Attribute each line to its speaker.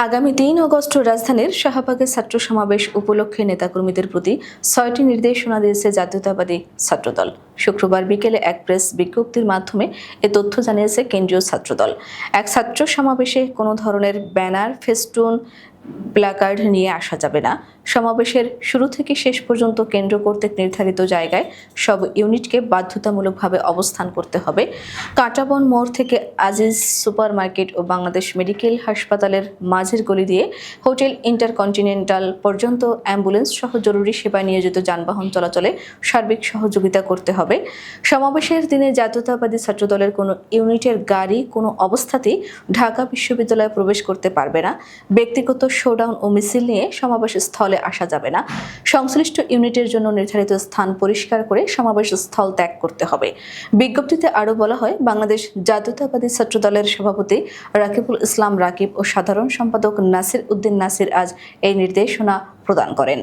Speaker 1: আগামী ৩ আগস্ট রাজধানীর শাহবাগে ছাত্র সমাবেশ উপলক্ষে নেতাকর্মীদের প্রতি ৬টি নির্দেশনা দিয়েছে জাতীয়তাবাদী ছাত্রদল। শুক্রবার বিকেলে এক প্রেস বিজ্ঞপ্তির মাধ্যমে এ তথ্য জানিয়েছে কেন্দ্রীয় ছাত্রদল। এক ছাত্র সমাবেশে কোনো ধরনের ব্যানার, ফেস্টুন, প্ল্যাকার্ড নিয়ে আসা যাবে না। সমাবেশের শুরু থেকে শেষ পর্যন্ত কেন্দ্র কর্তৃক নির্ধারিত জায়গায় সব ইউনিটকে বাধ্যতামূলকভাবে অবস্থান করতে হবে। কাঁটাবন মোড় থেকে আজিজ সুপার মার্কেট ও বাংলাদেশ মেডিকেল হাসপাতালের মাঝের গলি দিয়ে হোটেল ইন্টারকন্টিনেন্টাল পর্যন্ত অ্যাম্বুলেন্স সহ জরুরি সেবায় নিয়োজিত যানবাহন চলাচলে সার্বিক সহযোগিতা করতে হবে। সমাবেশের দিনে জাতীয়তাবাদী ছাত্রদলের কোনো ইউনিটের গাড়ি কোনো অবস্থাতেই ঢাকা বিশ্ববিদ্যালয়ে প্রবেশ করতে পারবে না। ব্যক্তিগত শোডাউন ও মিছিল নিয়ে সমাবেশ স্থলে আসা যাবে না। সংশ্লিষ্ট ইউনিটের জন্য নির্ধারিত স্থান পরিষ্কার করে সমাবেশ স্থল ত্যাগ করতে হবে। বিজ্ঞপ্তিতে আরও বলা হয়, বাংলাদেশ জাতীয়তাবাদী ছাত্রদলের সভাপতি রাকিবুল ইসলাম রাকিব ও সাধারণ সম্পাদক নাসির উদ্দিন নাসির আজ এই নির্দেশনা প্রদান করেন।